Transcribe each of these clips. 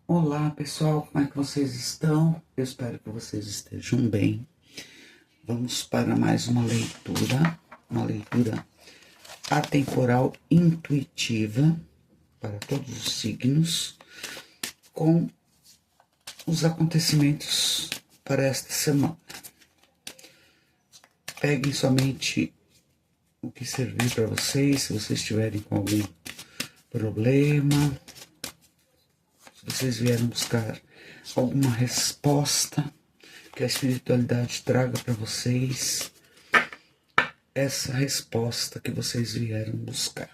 Olá pessoal, como é que vocês estão? Eu espero que vocês estejam bem. Vamos para mais uma leitura atemporal intuitiva para todos os signos, com os acontecimentos para esta semana. Peguem somente o que servir para vocês, se vocês estiverem com algum problema, se vocês vieram buscar alguma resposta, que a espiritualidade traga para vocês essa resposta que vocês vieram buscar.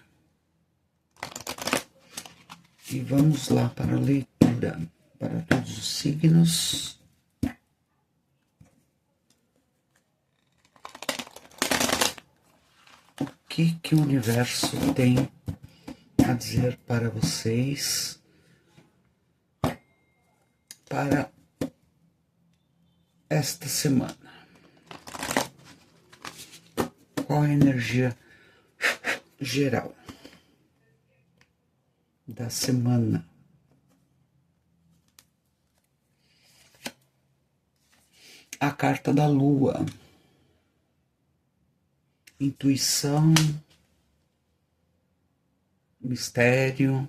E vamos lá para a leitura para todos os signos. O que o universo tem a dizer para vocês para esta semana? Qual a energia geral da semana? A carta da lua, intuição, mistério,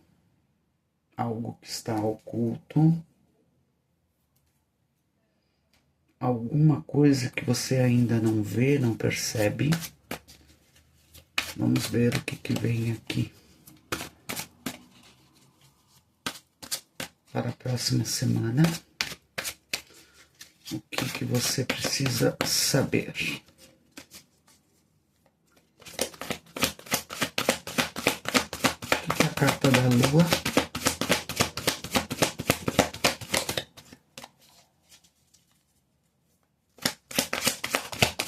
algo que está oculto, alguma coisa que você ainda não vê, não percebe. Vamos ver o que vem aqui para a próxima semana. O que você precisa saber? O que é a carta da lua?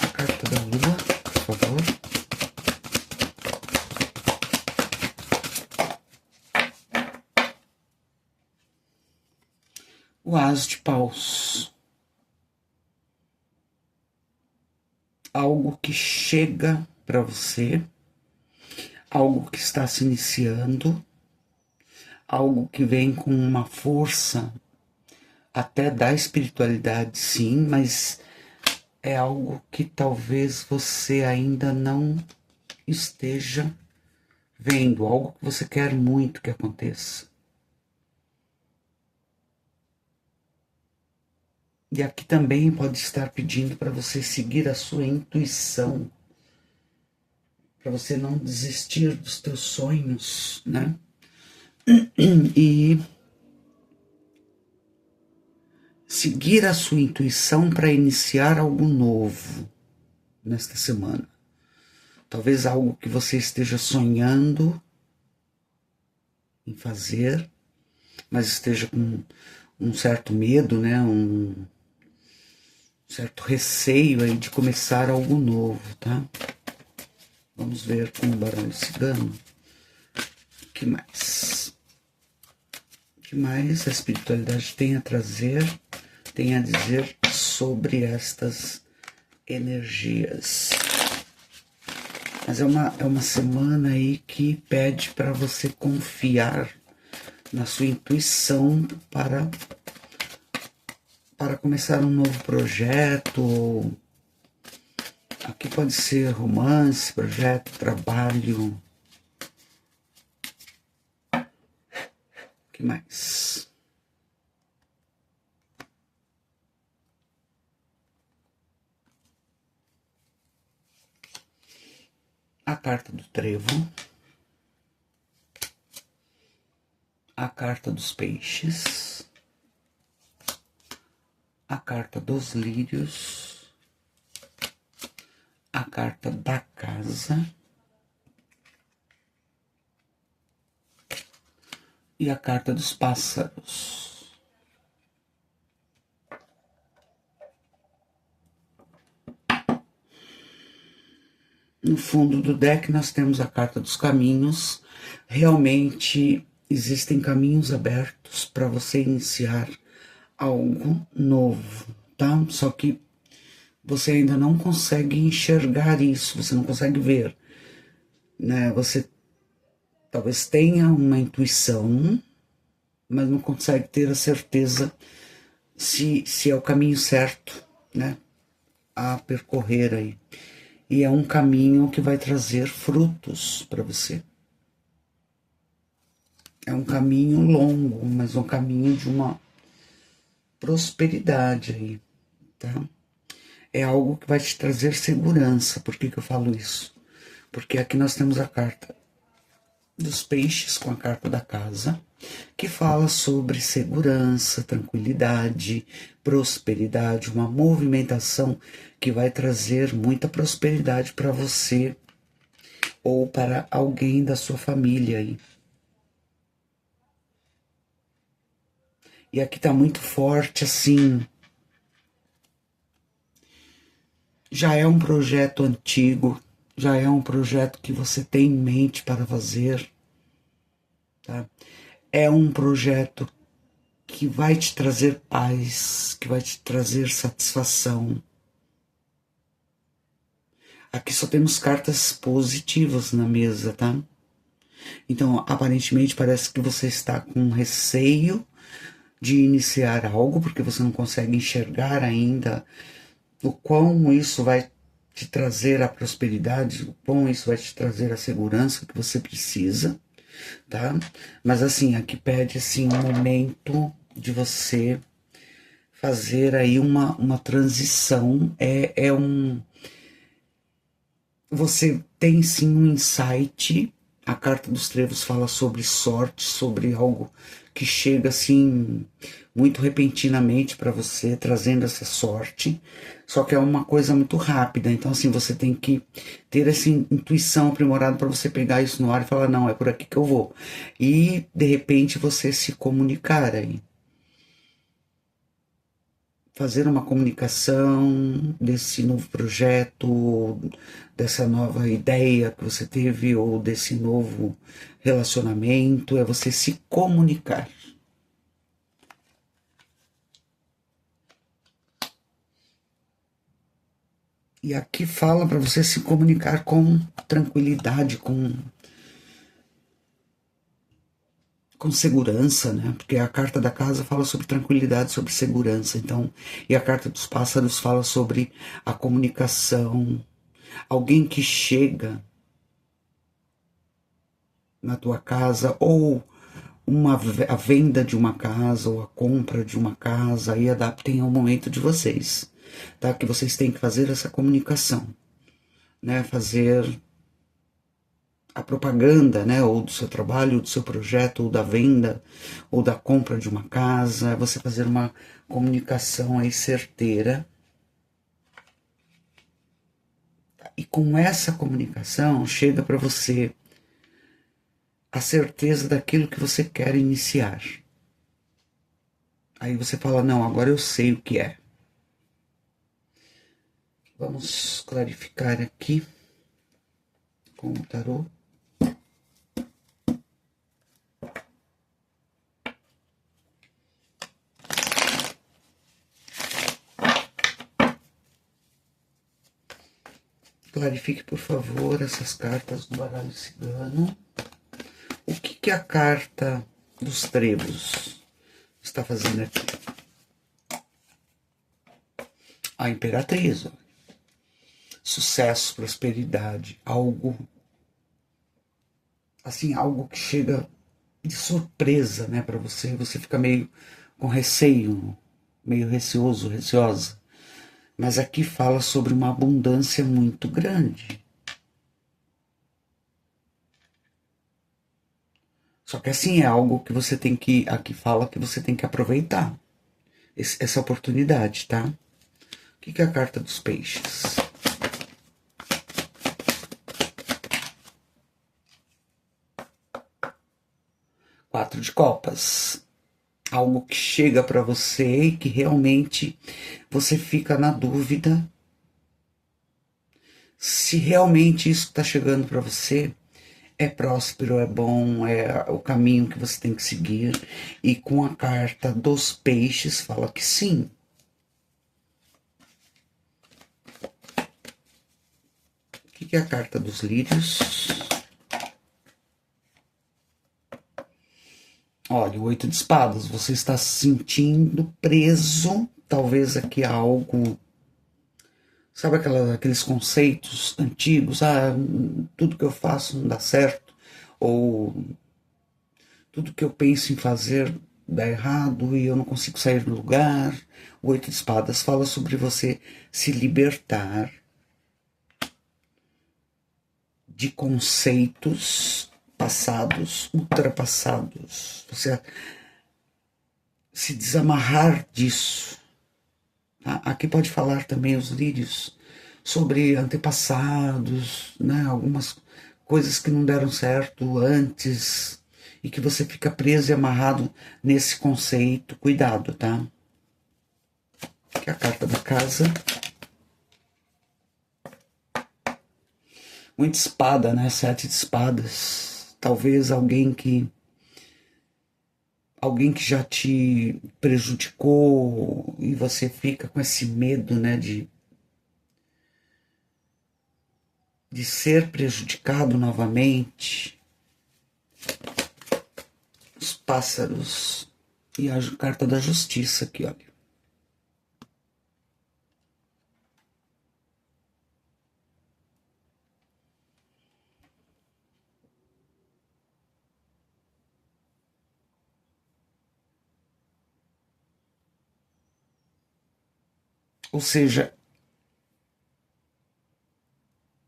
A carta da lua, por favor. O As de Paus. Algo que chega para você, algo que está se iniciando, algo que vem com uma força até da espiritualidade, sim, mas é algo que talvez você ainda não esteja vendo, algo que você quer muito que aconteça. E aqui também pode estar pedindo para você seguir a sua intuição, para você não desistir dos teus sonhos, né? E seguir a sua intuição para iniciar algo novo nesta semana. Talvez algo que você esteja sonhando em fazer, mas esteja com um certo medo, né? Um certo receio aí de começar algo novo, tá? Vamos ver com o baralho cigano. O que mais? O que mais a espiritualidade tem a trazer, tem a dizer sobre estas energias? Mas é uma semana aí que pede para você confiar na sua intuição para começar um novo projeto. Aqui pode ser romance, projeto, trabalho. O que mais? A carta do trevo. A carta dos peixes. A carta dos lírios. A carta da casa. E a carta dos pássaros. No fundo do deck nós temos a carta dos caminhos. Realmente existem caminhos abertos para você iniciar algo novo, tá? Só que você ainda não consegue enxergar isso, você não consegue ver, né? Você talvez tenha uma intuição, mas não consegue ter a certeza se é o caminho certo, né, a percorrer aí. E é um caminho que vai trazer frutos para você. É um caminho longo, mas um caminho de uma prosperidade aí, tá? É algo que vai te trazer segurança. Por que eu falo isso? Porque aqui nós temos a carta dos peixes com a carta da casa, que fala sobre segurança, tranquilidade, prosperidade, uma movimentação que vai trazer muita prosperidade para você ou para alguém da sua família aí. E aqui tá muito forte assim. Já é um projeto antigo, já é um projeto que você tem em mente para fazer, tá? É um projeto que vai te trazer paz, que vai te trazer satisfação. Aqui só temos cartas positivas na mesa, tá? Então, aparentemente parece que você está com receio de iniciar algo, porque você não consegue enxergar ainda o quão isso vai te trazer a prosperidade, o quão isso vai te trazer a segurança que você precisa, tá? Mas assim, aqui pede assim um momento de você fazer aí uma transição, você tem sim um insight. A carta dos trevos fala sobre sorte, sobre algo que chega assim muito repentinamente para você, trazendo essa sorte. Só que é uma coisa muito rápida, então assim você tem que ter essa intuição aprimorada para você pegar isso no ar e falar não, é por aqui que eu vou. E de repente você se comunicar aí, fazer uma comunicação desse novo projeto, dessa nova ideia que você teve ou desse novo relacionamento, é você se comunicar. E aqui fala para você se comunicar com tranquilidade, com segurança, né? Porque a carta da casa fala sobre tranquilidade, sobre segurança, então, e a carta dos pássaros fala sobre a comunicação, alguém que chega na tua casa ou a venda de uma casa ou a compra de uma casa, aí adaptem ao momento de vocês, tá? Que vocês têm que fazer essa comunicação, né? Fazer a propaganda, né? Ou do seu trabalho, ou do seu projeto, ou da venda, ou da compra de uma casa, é você fazer uma comunicação aí certeira. E com essa comunicação chega para você a certeza daquilo que você quer iniciar. Aí você fala, não, agora eu sei o que é. Vamos clarificar aqui com o tarô. Clarifique, por favor, essas cartas do baralho cigano. O que a carta dos trevos está fazendo aqui? A imperatriz, ó. Sucesso, prosperidade, algo assim, algo que chega de surpresa, né, para você. Você fica meio com receio, meio receoso, receosa. Mas aqui fala sobre uma abundância muito grande. Só que assim é algo que você tem que, aqui fala que você tem que aproveitar essa oportunidade, tá? O que é a carta dos peixes? Quatro de copas. Algo que chega para você e que realmente você fica na dúvida se realmente isso está chegando para você é próspero, é bom, é o caminho que você tem que seguir. E com a carta dos peixes fala que sim. O que é a carta dos lírios? Olha, o 8 de espadas, você está se sentindo preso, talvez aqui a algo, sabe aqueles conceitos antigos, tudo que eu faço não dá certo, ou tudo que eu penso em fazer dá errado e eu não consigo sair do lugar. O 8 de espadas fala sobre você se libertar de conceitos passados, ultrapassados. Você se desamarrar disso. Tá? Aqui pode falar também os lírios sobre antepassados, né? Algumas coisas que não deram certo antes e que você fica preso e amarrado nesse conceito. Cuidado, tá? Que é a carta da casa. Muita espada, né? 7 de espadas. Talvez alguém que já te prejudicou e você fica com esse medo, né, de ser prejudicado novamente. Os pássaros e a carta da justiça aqui, olha. Ou seja,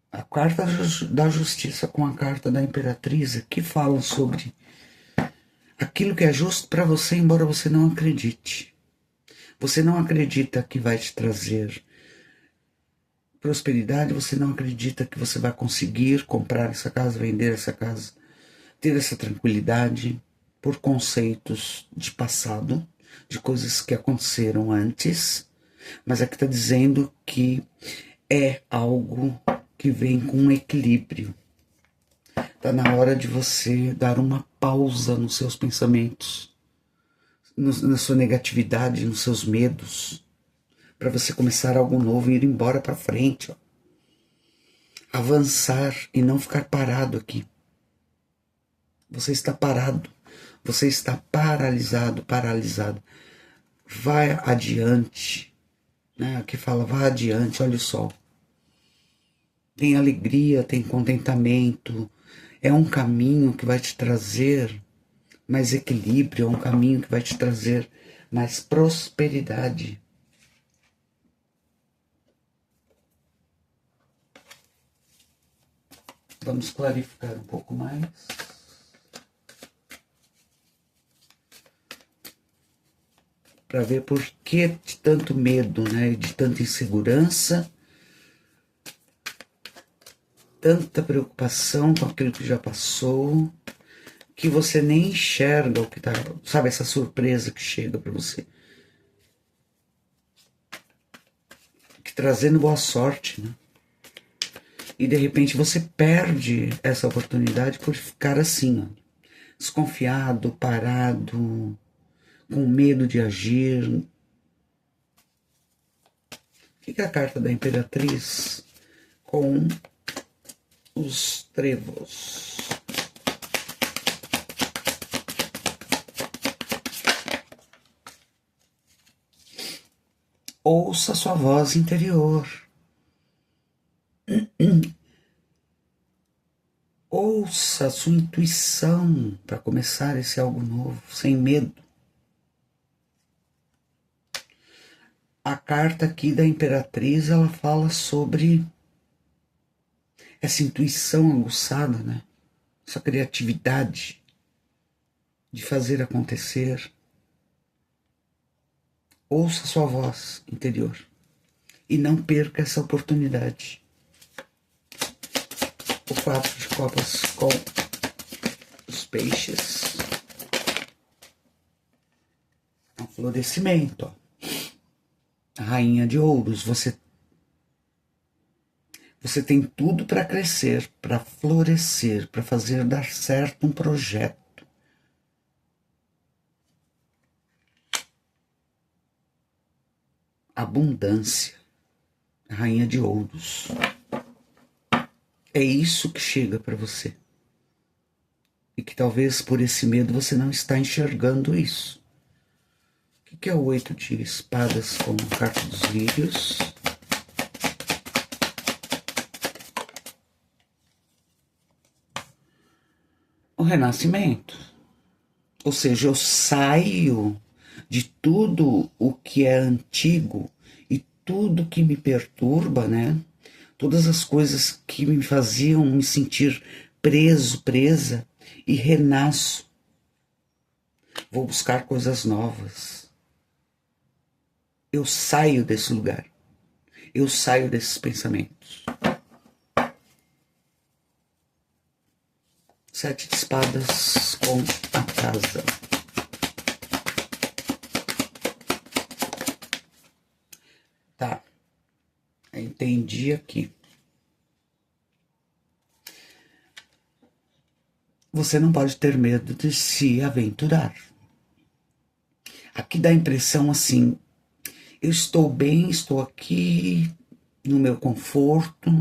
a carta da justiça com a carta da imperatriz que falam sobre aquilo que é justo para você, embora você não acredite. Você não acredita que vai te trazer prosperidade, você não acredita que você vai conseguir comprar essa casa, vender essa casa, ter essa tranquilidade por conceitos de passado, de coisas que aconteceram antes, mas aqui está dizendo que é algo que vem com um equilíbrio. Está na hora de você dar uma pausa nos seus pensamentos, na sua negatividade, nos seus medos, para você começar algo novo e ir embora para frente. Ó. Avançar e não ficar parado aqui. Você está parado, você está paralisado, paralisado. Vai adiante, né? Aqui fala, vai adiante, olha o sol. Tem alegria, tem contentamento, é um caminho que vai te trazer mais equilíbrio, é um caminho que vai te trazer mais prosperidade. Vamos clarificar um pouco mais. Para ver por que de tanto medo, né, de tanta insegurança, tanta preocupação com aquilo que já passou, que você nem enxerga o que tá, sabe, essa surpresa que chega para você. Que trazendo boa sorte, né? E de repente você perde essa oportunidade por ficar assim, ó, desconfiado, parado, com medo de agir. O que é a carta da imperatriz com os trevos? Ouça sua voz interior. Ouça a sua intuição para começar esse algo novo, sem medo. A carta aqui da imperatriz, ela fala sobre essa intuição aguçada, né? Essa criatividade de fazer acontecer. Ouça sua voz interior e não perca essa oportunidade. O 4 de copas com os peixes. É um florescimento, ó. A rainha de ouros, você tem tudo para crescer, para florescer, para fazer dar certo um projeto. Abundância, a rainha de ouros. É isso que chega para você. e que talvez por esse medo você não está enxergando isso. O que é o 8 de espadas com a carta dos lírios? O renascimento. Ou seja, eu saio de tudo o que é antigo e tudo que me perturba, né? Todas as coisas que me faziam me sentir preso, presa, e renasço. Vou buscar coisas novas. Eu saio desse lugar. Eu saio desses pensamentos. 7 de espadas com a casa. Tá. Entendi aqui. Você não pode ter medo de se aventurar. Aqui dá a impressão assim, eu estou bem, estou aqui no meu conforto,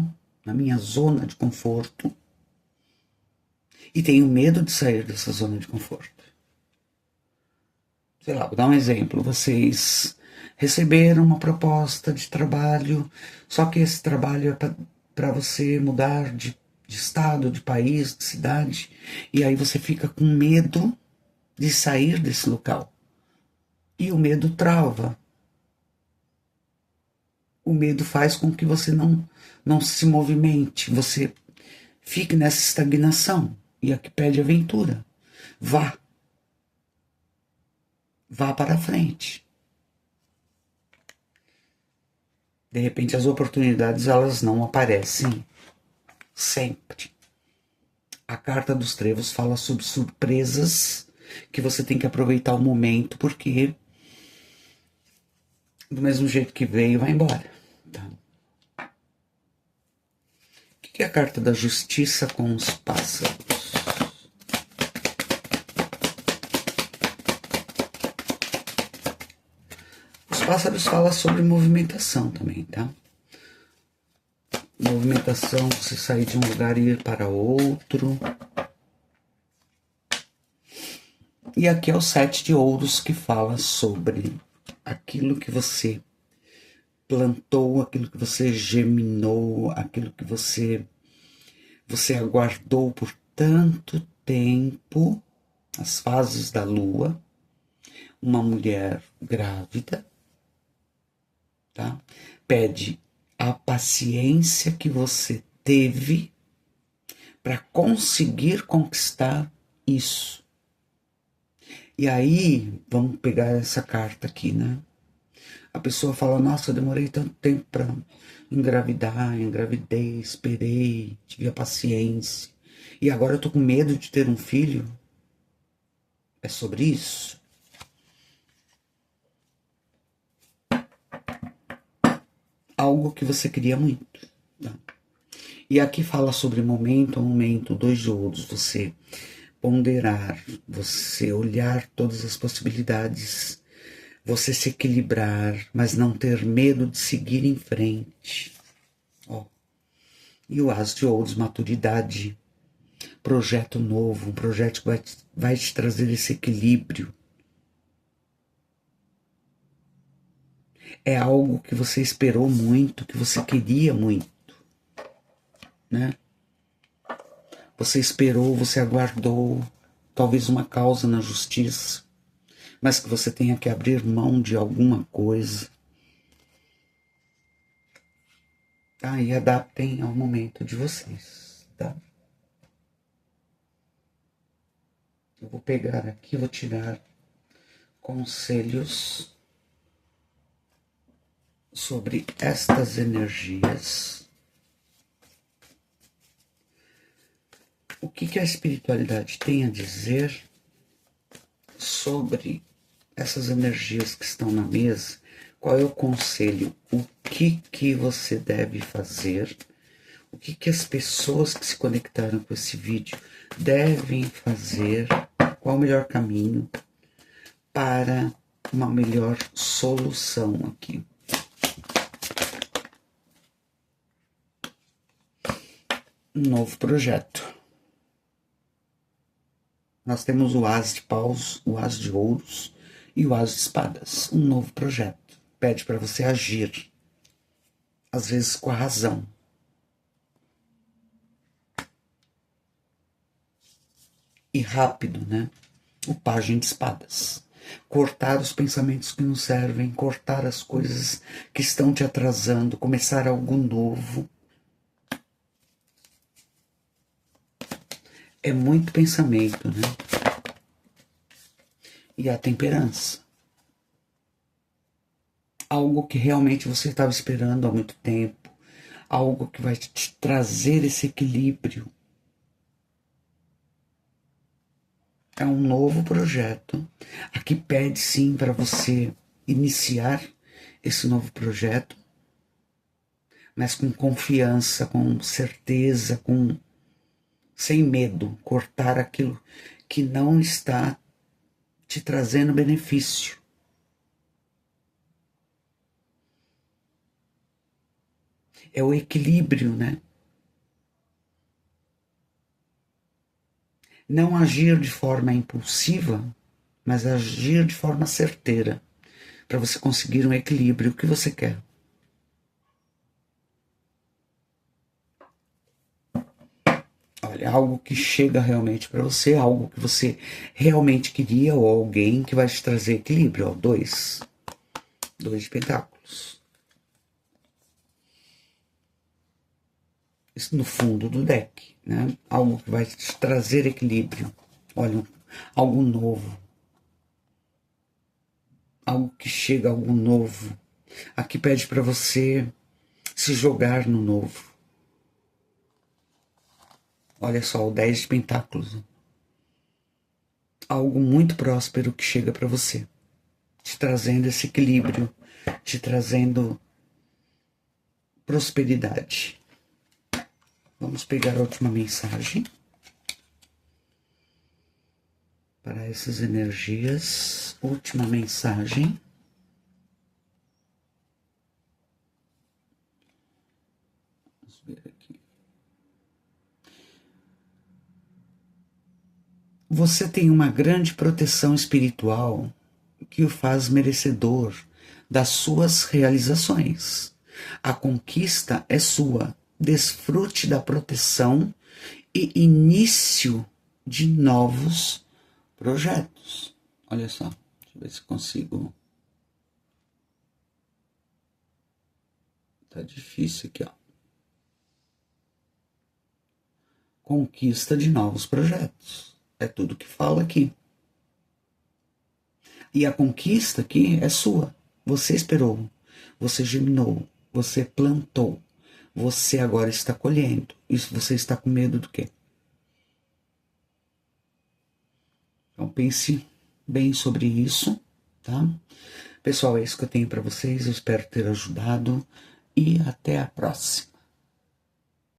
na minha zona de conforto, e tenho medo de sair dessa zona de conforto. Sei lá, vou dar um exemplo. Vocês receberam uma proposta de trabalho, só que esse trabalho é para você mudar de estado, de país, de cidade, e aí você fica com medo de sair desse local. E o medo trava. O medo faz com que você não se movimente, você fique nessa estagnação. E aqui pede aventura. Vá. Vá para frente. De repente as oportunidades elas não aparecem sempre. A carta dos trevos fala sobre surpresas que você tem que aproveitar o momento, porque do mesmo jeito que veio, vai embora. Tá? O que é a carta da justiça com os pássaros? Os pássaros falam sobre movimentação também, tá? Movimentação, você sair de um lugar e ir para outro. E aqui é o 7 de ouros que fala sobre aquilo que você plantou, aquilo que você germinou, aquilo que você aguardou por tanto tempo, as fases da lua, uma mulher grávida, tá? Pede a paciência que você teve para conseguir conquistar isso. E aí, vamos pegar essa carta aqui, né? A pessoa fala, nossa, eu demorei tanto tempo para engravidar, engravidei, esperei, tive a paciência. E agora eu tô com medo de ter um filho. É sobre isso? Algo que você queria muito. Tá? E aqui fala sobre momento a momento, 2 de ouros, você ponderar, você olhar todas as possibilidades, você se equilibrar, mas não ter medo de seguir em frente. Ó. E o As de ouros, maturidade, projeto novo, um projeto que vai te trazer esse equilíbrio. É algo que você esperou muito, que você queria muito, né? Você esperou, você aguardou, talvez uma causa na justiça, mas que você tenha que abrir mão de alguma coisa. Tá? E adaptem ao momento de vocês, tá? Eu vou pegar aqui, vou tirar conselhos sobre estas energias. O que a espiritualidade tem a dizer sobre essas energias que estão na mesa? Qual é o conselho? O que você deve fazer? O que as pessoas que se conectaram com esse vídeo devem fazer? Qual o melhor caminho para uma melhor solução aqui? Um novo projeto. Nós temos o As de Paus, o As de Ouros e o As de Espadas. Um novo projeto. Pede para você agir. Às vezes com a razão. E rápido, né? O Pajem de Espadas. Cortar os pensamentos que não servem, cortar as coisas que estão te atrasando, começar algo novo. É muito pensamento, né? E a temperança. Algo que realmente você estava esperando há muito tempo. Algo que vai te trazer esse equilíbrio. É um novo projeto. Aqui pede sim para você iniciar esse novo projeto, mas com confiança, com certeza, sem medo, cortar aquilo que não está te trazendo benefício. É o equilíbrio, né? Não agir de forma impulsiva, mas agir de forma certeira, para você conseguir um equilíbrio que você quer. Olha, algo que chega realmente para você, algo que você realmente queria, ou alguém que vai te trazer equilíbrio. Ó, dois de pentáculos. Isso no fundo do deck, né? Algo que vai te trazer equilíbrio. Olha, algo novo. Algo que chega, algo novo. Aqui pede para você se jogar no novo. Olha só, o 10 de pentáculos. Algo muito próspero que chega para você. Te trazendo esse equilíbrio. Te trazendo prosperidade. Vamos pegar a última mensagem. Para essas energias. Última mensagem. Vamos ver aqui. Você tem uma grande proteção espiritual que o faz merecedor das suas realizações. A conquista é sua. Desfrute da proteção e início de novos projetos. Olha só, deixa eu ver se consigo. Tá difícil aqui, ó. Conquista de novos projetos. É tudo que fala aqui. E a conquista aqui é sua. Você esperou, você germinou, você plantou. Você agora está colhendo. Isso, você está com medo do quê? Então pense bem sobre isso, tá? Pessoal, é isso que eu tenho para vocês. Eu espero ter ajudado e até a próxima.